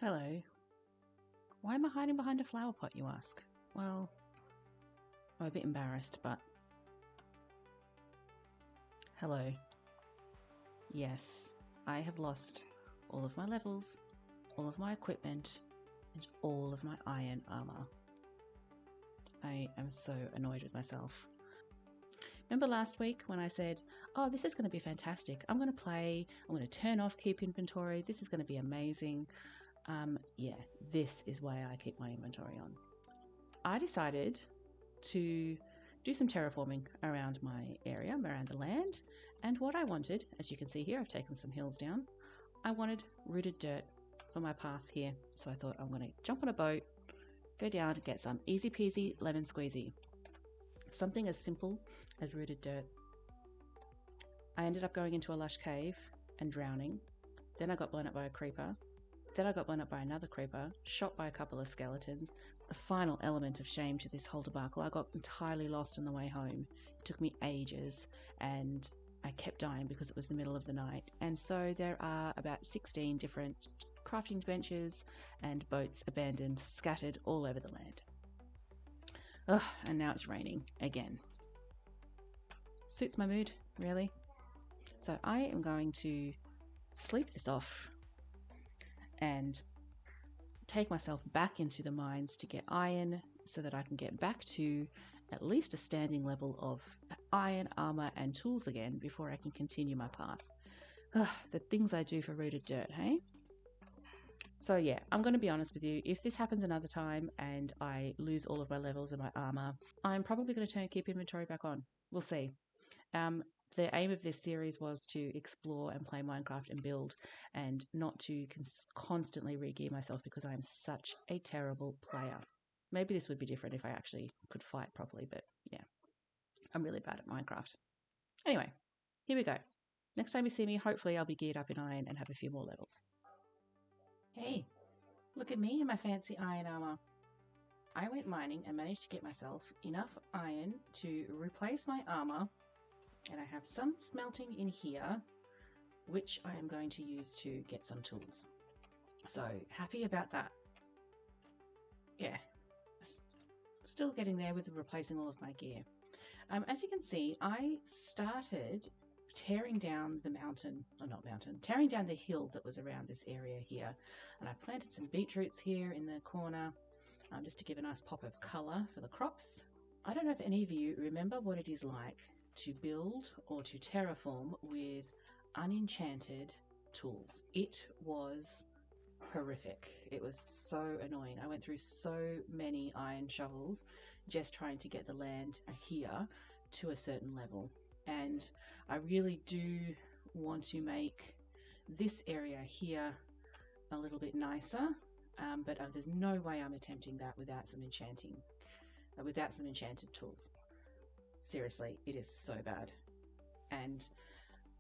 Hello. Why am I hiding behind a flower pot, you ask? Well, I'm a bit embarrassed, but... Hello. Yes, I have lost all of my levels, all of my equipment, and all of my iron armor. I am so annoyed with myself. Remember last week when I said, oh, this is going to be fantastic. I'm going to play, I'm going to turn off keep inventory. This is going to be amazing. Yeah, this is why I keep my inventory on. I decided to do some terraforming around my area, around the land. And what I wanted, as you can see here, I've taken some hills down. I wanted rooted dirt for my path here. So I thought I'm going to jump on a boat, go down and get some easy peasy lemon squeezy. Something as simple as rooted dirt. I ended up going into a lush cave and drowning. Then I got blown up by a creeper. Then I got blown up by another creeper, shot by a couple of skeletons. The final element of shame to this whole debacle, I got entirely lost on the way home. It took me ages and I kept dying because it was the middle of the night. And so there are about 16 different crafting benches and boats abandoned, scattered all over the land. Ugh, and now it's raining again. Suits my mood, really. So I am going to sleep this off and take myself back into the mines to get iron so that I can get back to at least a standing level of iron, armor, and tools again before I can continue my path. Ugh, the things I do for rooted dirt, hey? So yeah, I'm going to be honest with you. If this happens another time and I lose all of my levels and my armor, I'm probably going to turn keep inventory back on. We'll see. The aim of this series was to explore and play Minecraft and build and not to constantly re-gear myself because I am such a terrible player. Maybe this would be different if I actually could fight properly, but yeah, I'm really bad at Minecraft. Anyway, here we go. Next time you see me, hopefully I'll be geared up in iron and have a few more levels. Hey, look at me in my fancy iron armor. I went mining and managed to get myself enough iron to replace my armor, and I have some smelting in here, which I am going to use to get some tools. So happy about that. Yeah, still getting there with replacing all of my gear. As you can see, I started tearing down the tearing down the hill that was around this area here. And I planted some beetroots here in the corner, just to give a nice pop of colour for the crops. I don't know if any of you remember what it is like to build or to terraform with unenchanted tools. It was horrific. It was so annoying. I went through so many iron shovels just trying to get the land here to a certain level. And I really do want to make this area here a little bit nicer, but there's no way I'm attempting that without some enchanted tools. Seriously, it is so bad. And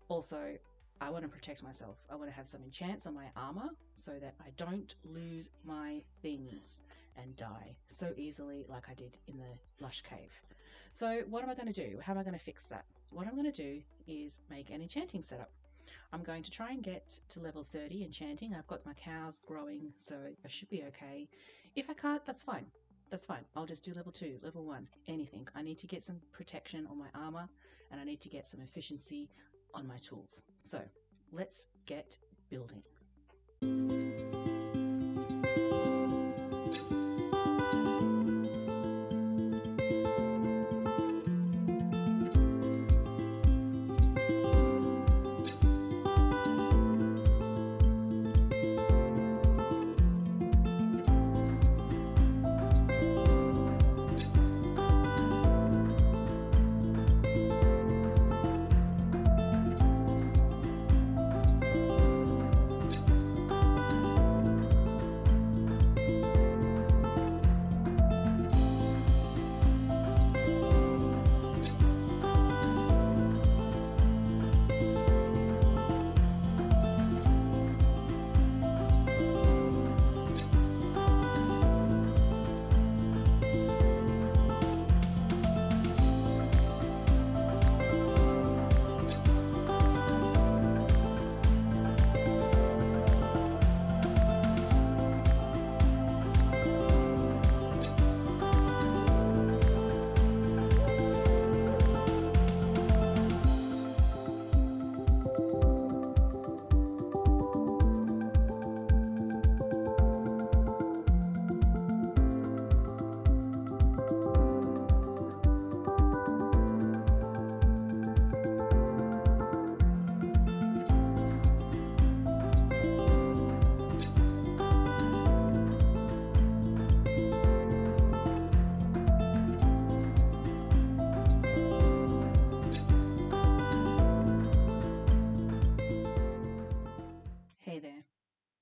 also, I want to protect myself. I want to have some enchants on my armor so that I don't lose my things and die so easily like I did in the lush cave. So what am I going to do? How am I going to fix that? What I'm going to do is make an enchanting setup. I'm going to try and get to level 30 enchanting. I've got my cows growing, so I should be okay. If I can't, that's fine. That's fine. I'll just do level 2, level 1, anything. I need to get some protection on my armor and I need to get some efficiency on my tools. So let's get building.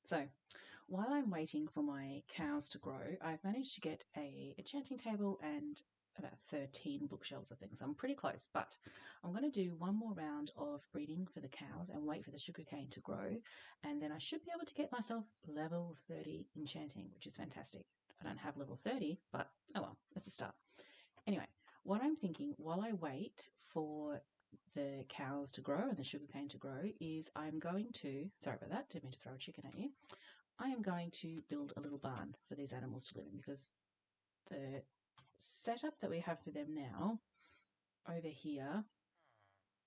So while I'm waiting for my cows to grow, I've managed to get a enchanting table and about 13 bookshelves of things. I'm pretty close, but I'm going to do one more round of breeding for the cows and wait for the sugarcane to grow, and then I should be able to get myself level 30 enchanting, which is fantastic. I don't have level 30, but oh well, that's a start. Anyway, what I'm thinking while I wait for the cows to grow and the sugarcane to grow is I'm going to, sorry about that, didn't mean to throw a chicken at you. I am going to build a little barn for these animals to live in because the setup that we have for them now over here,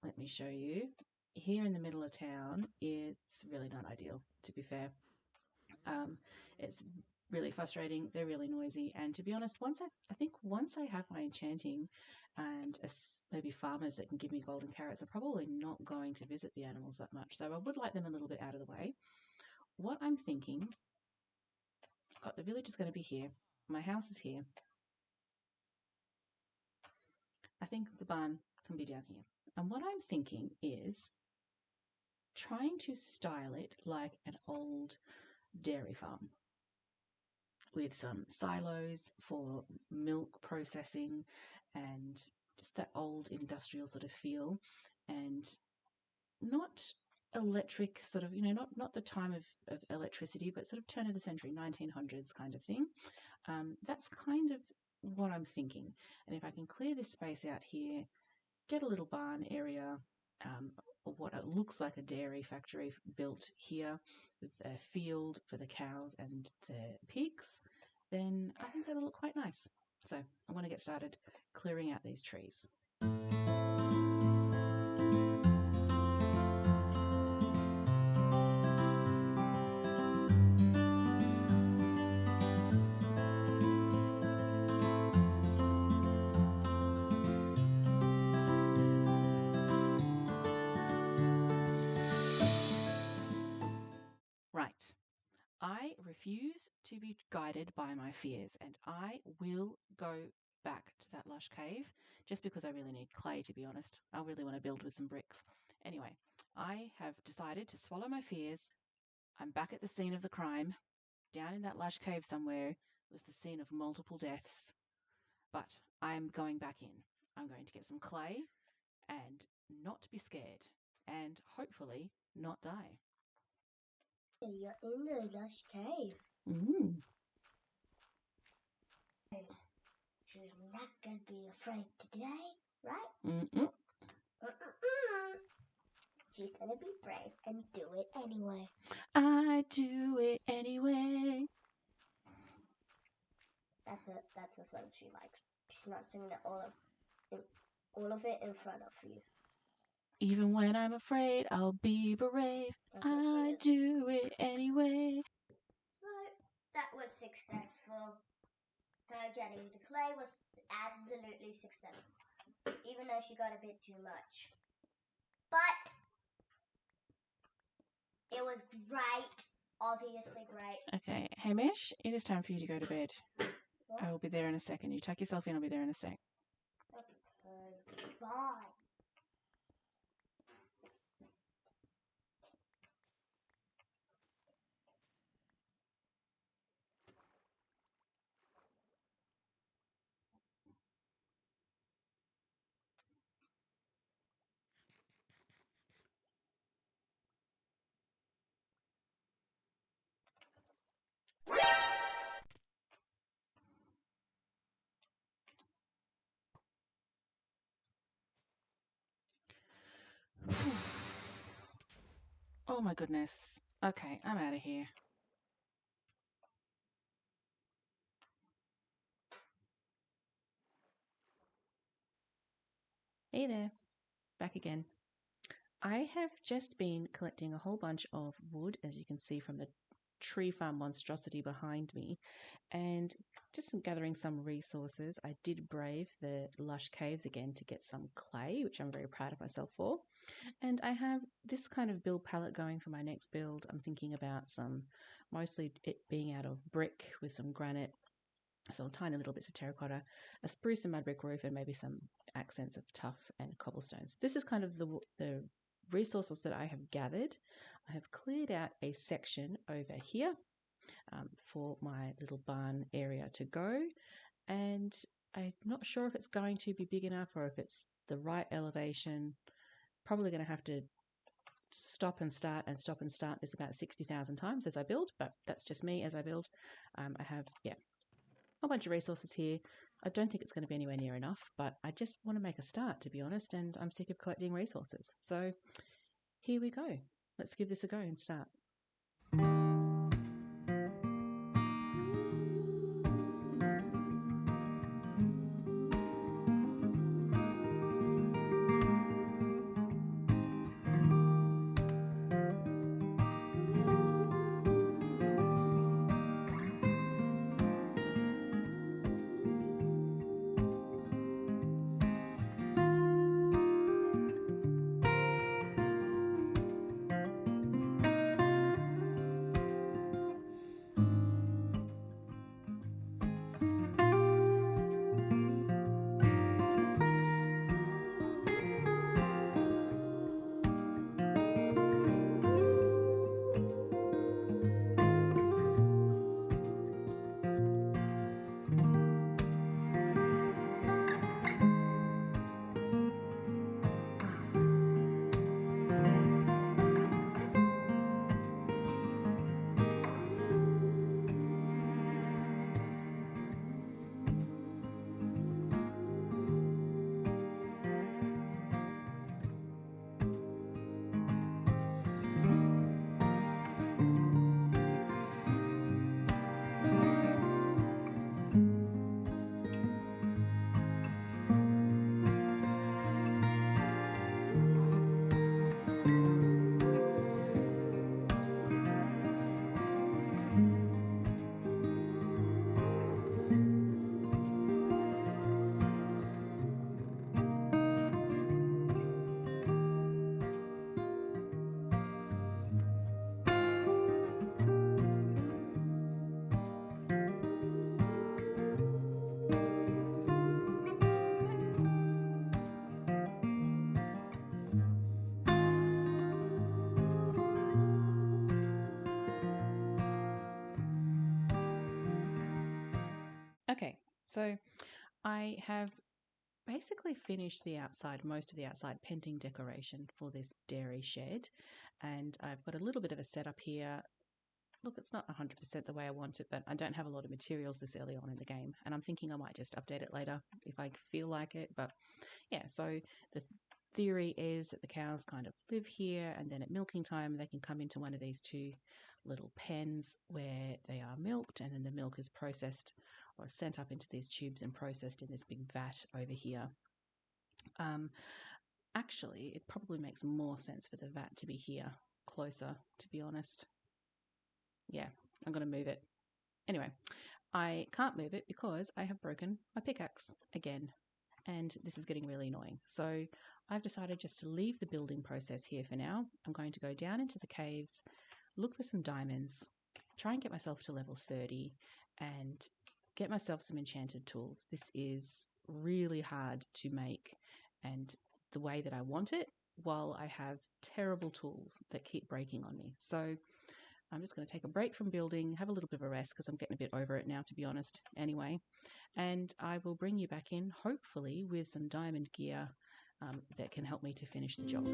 let me show you, here in the middle of town, it's really not ideal, to be fair. It's really frustrating. They're really noisy. And to be honest, I think once I have my enchanting and maybe farmers that can give me golden carrots, I'm probably not going to visit the animals that much. So I would like them a little bit out of the way. What I'm thinking, got the village is going to be here. My house is here. I think the barn can be down here. And what I'm thinking is trying to style it like an old dairy farm with some silos for milk processing and just that old industrial sort of feel, and not electric sort of, not the time of electricity, but sort of turn of the century, 1900s kind of thing. That's kind of what I'm thinking. And if I can clear this space out here, get a little barn area, or what it looks like a dairy factory built here with a field for the cows and the pigs, then I think that'll look quite nice. So I want to get started clearing out these trees. Right. I refuse to be guided by my fears, and I will go back to that lush cave just because I really need clay, to be honest. I really want to build with some bricks. Anyway, I have decided to swallow my fears. I'm back at the scene of the crime. Down in that lush cave somewhere was the scene of multiple deaths, but I'm going back in. I'm going to get some clay and not be scared, and hopefully not die. You're in the lush cave. Mm. She's not gonna be afraid today, right? Mm-mm. She's gonna be brave and do it anyway. I do it anyway. That's a song she likes. She's not singing it all of it in front of you. Even when I'm afraid, I'll be brave. I do it anyway. So that was successful. Her getting the clay was absolutely successful, even though she got a bit too much. But it was great, obviously great. Okay, Hamish, it is time for you to go to bed. What? I will be there in a second. You tuck yourself in, I'll be there in a sec. Okay, fine. Oh my goodness. Okay, I'm out of here. Hey there, back again. I have just been collecting a whole bunch of wood, as you can see from the tree farm monstrosity behind me, and just gathering some resources. I did brave the lush caves again to get some clay, which I'm very proud of myself for. And I have this kind of build palette going for my next build. I'm thinking about mostly it being out of brick with some granite, so tiny little bits of terracotta, a spruce and mud brick roof, and maybe some accents of tuff and cobblestones. This is kind of the resources that I have gathered, I have cleared out a section over here for my little barn area to go, and I'm not sure if it's going to be big enough or if it's the right elevation. Probably going to have to stop and start this about 60,000 times as I build, but that's just me as I build. I have, a bunch of resources here. I don't think it's going to be anywhere near enough, but I just want to make a start, to be honest, and I'm sick of collecting resources. So here we go. Let's give this a go and start. Okay, so I have basically finished the outside, most of the outside painting decoration for this dairy shed, and I've got a little bit of a setup here. Look, it's not 100% the way I want it, but I don't have a lot of materials this early on in the game, and I'm thinking I might just update it later if I feel like it. But yeah, so the theory is that the cows kind of live here, and then at milking time they can come into one of these two little pens where they are milked, and then the milk is processed or sent up into these tubes and processed in this big vat over here. Actually, it probably makes more sense for the vat to be here, closer, to be honest. Yeah, I'm going to move it. Anyway, I can't move it because I have broken my pickaxe again, and this is getting really annoying. So I've decided just to leave the building process here for now. I'm going to go down into the caves, look for some diamonds, try and get myself to level 30, and get myself some enchanted tools. This is really hard to make and the way that I want it, while I have terrible tools that keep breaking on me. So I'm just going to take a break from building, have a little bit of a rest because I'm getting a bit over it now, to be honest, anyway. And I will bring you back in, hopefully, with some diamond gear that can help me to finish the job.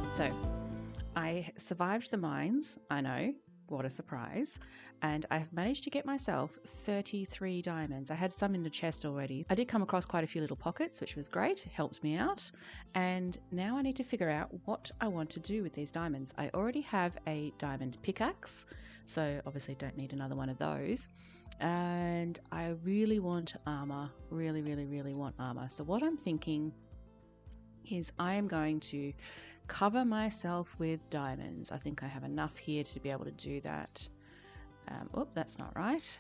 So I survived the mines, I know, what a surprise, and I've managed to get myself 33 diamonds. I had some in the chest already. I did come across quite a few little pockets, which was great, helped me out, and now I need to figure out what I want to do with these diamonds. I already have a diamond pickaxe, So obviously don't need another one of those. And I really want armor, really, really, really want armor. So what I'm thinking is I am going to cover myself with diamonds. I think I have enough here to be able to do that. Oh, that's not right.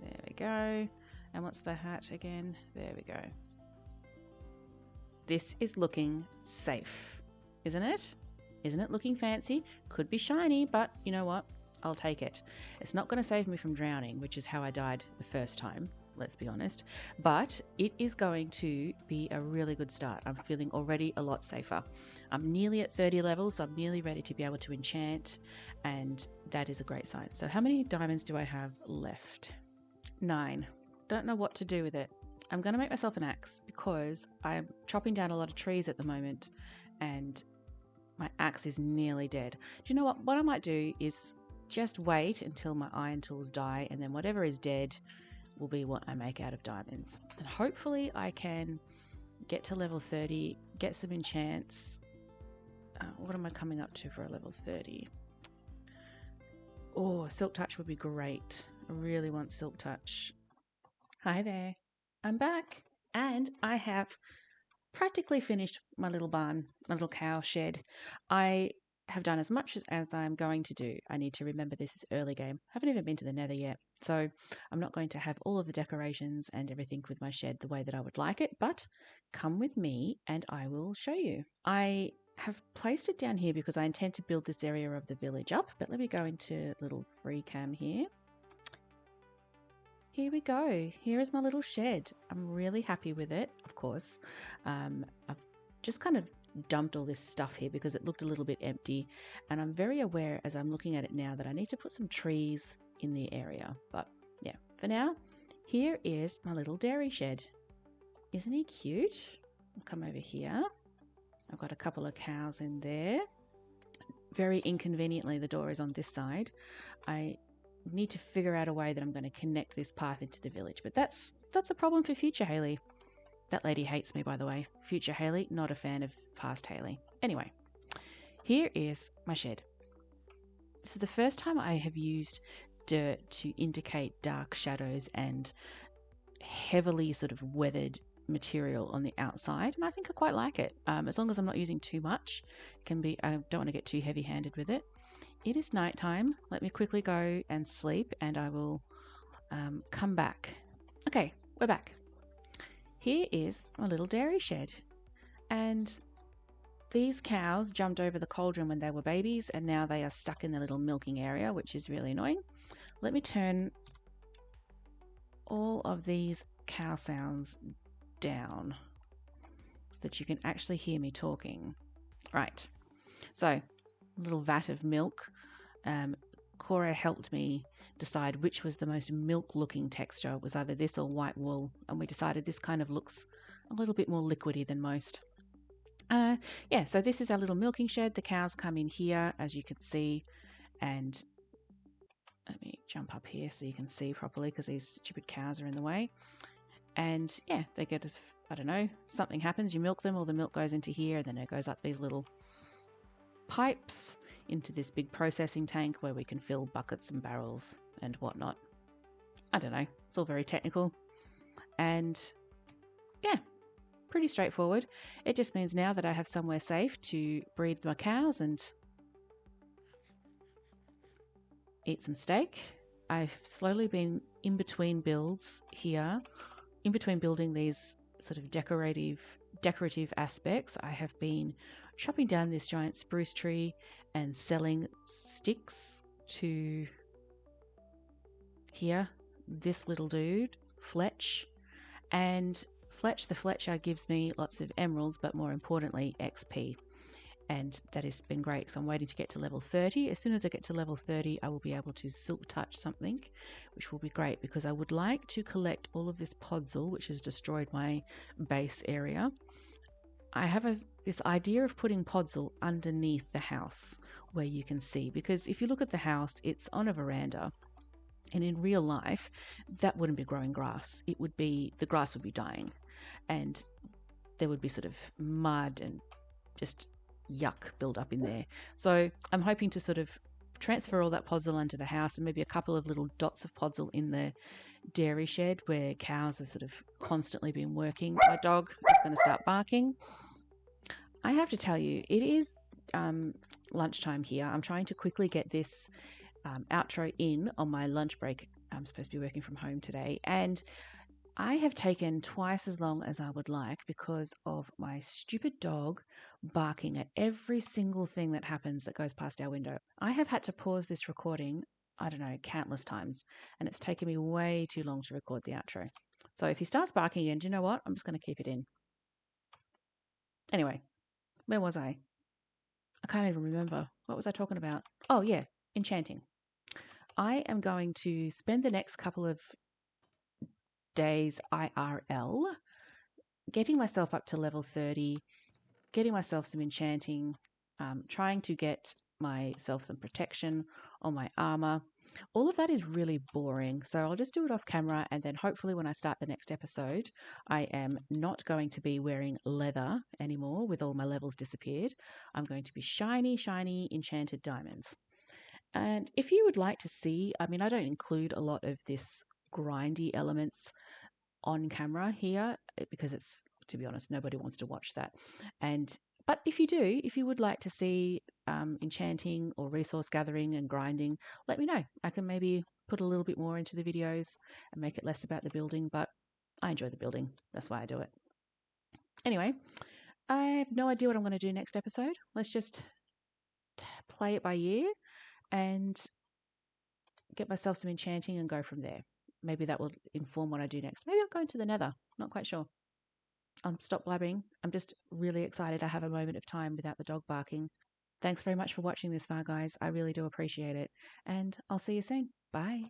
There we go. And what's the hat again? There we go. This is looking safe, isn't it? Isn't it looking fancy? Could be shiny, but you know what? I'll take it. It's not going to save me from drowning, which is how I died the first time, let's be honest. But it is going to be a really good start. I'm feeling already a lot safer. I'm nearly at 30 levels, so I'm nearly ready to be able to enchant, and that is a great sign. So how many diamonds do I have left? 9. Don't know what to do with it. I'm going to make myself an axe because I'm chopping down a lot of trees at the moment, and my axe is nearly dead. Do you know what? What I might do is just wait until my iron tools die, and then whatever is dead will be what I make out of diamonds. And hopefully I can get to level 30, get some enchants. What am I coming up to for a level 30? Oh, Silk Touch would be great. I really want Silk Touch. Hi there. I'm back, and I have practically finished my little barn, my little cow shed. I have done as much as I'm going to do. I need to remember this is early game. I haven't even been to the nether yet, so I'm not going to have all of the decorations and everything with my shed the way that I would like it, but come with me and I will show you. I have placed it down here because I intend to build this area of the village up, but let me go into little free cam here. Here we go. Here is my little shed. I'm really happy with it, of course. I've just kind of dumped all this stuff here because it looked a little bit empty, and I'm very aware as I'm looking at it now that I need to put some trees in the area. But yeah, for now, here is my little dairy shed. Isn't he cute? I'll come over here. I've got a couple of cows in there. Very inconveniently, the door is on this side. I need to figure out a way that I'm going to connect this path into the village, but that's a problem for future Haley. That lady hates me, by the way. Future Haley, not a fan of past Haley. Anyway, here is my shed. This is the first time I have used dirt to indicate dark shadows and heavily sort of weathered material on the outside, and I think I quite like it. As long as I'm not using too much, I don't want to get too heavy-handed with it. It is nighttime. Let me quickly go and sleep, and I will come back. Okay, we're back. Here is my little dairy shed, and these cows jumped over the cauldron when they were babies, and now they are stuck in the little milking area, which is really annoying. Let me turn all of these cow sounds down so that you can actually hear me talking. Right, so a little vat of milk. Cora helped me decide which was the most milk-looking texture. It was either this or white wool, and we decided this kind of looks a little bit more liquidy than most. Yeah, so this is our little milking shed. The cows come in here, as you can see, and let me jump up here so you can see properly because these stupid cows are in the way. And yeah, they get, I don't know, something happens, you milk them, all the milk goes into here, and then it goes up these little pipes into this big processing tank where we can fill buckets and barrels and whatnot. I don't know, it's all very technical, and yeah, pretty straightforward. It just means now that I have somewhere safe to breed my cows and eat some steak. I've slowly been in between builds here, in between building these sort of decorative aspects. I have been chopping down this giant spruce tree and selling sticks to here, this little dude, Fletch. And Fletch the Fletcher gives me lots of emeralds, but more importantly, XP. And that has been great. So I'm waiting to get to level 30. As soon as I get to level 30, I will be able to silk touch something, which will be great because I would like to collect all of this podzol, which has destroyed my base area. I have this idea of putting podzol underneath the house where you can see, because if you look at the house, it's on a veranda. And in real life, that wouldn't be growing grass. The grass would be dying, and there would be sort of mud and just yuck build up in there. So I'm hoping to sort of transfer all that podzol into the house and maybe a couple of little dots of podzol in the dairy shed where cows are sort of constantly been working. My dog is going to start barking. I have to tell you, it is lunchtime here. I'm trying to quickly get this outro in on my lunch break. I'm supposed to be working from home today, and I have taken twice as long as I would like because of my stupid dog barking at every single thing that happens that goes past our window. I have had to pause this recording, I don't know, countless times, and it's taken me way too long to record the outro. So if he starts barking again, do you know what? I'm just going to keep it in. Anyway, where was I? I can't even remember. What was I talking about? Oh, yeah, enchanting. I am going to spend the next couple of days IRL getting myself up to level 30, getting myself some enchanting, trying to get myself some protection on my armor. All of that is really boring, so I'll just do it off camera, and then hopefully when I start the next episode, I am not going to be wearing leather anymore with all my levels disappeared. I'm going to be shiny, enchanted diamonds. And if you would like to see, I mean, I don't include a lot of this grindy elements on camera here because it's, to be honest, nobody wants to watch that. But if you do, if you would like to see enchanting or resource gathering and grinding, let me know. I can maybe put a little bit more into the videos and make it less about the building, but I enjoy the building. That's why I do it. Anyway, I have no idea what I'm going to do next episode. Let's just play it by ear and get myself some enchanting and go from there. Maybe that will inform what I do next. Maybe I'll go into the nether. Not quite sure. I'll stop blabbing. I'm just really excited to have a moment of time without the dog barking. Thanks very much for watching this far, guys. I really do appreciate it. And I'll see you soon. Bye.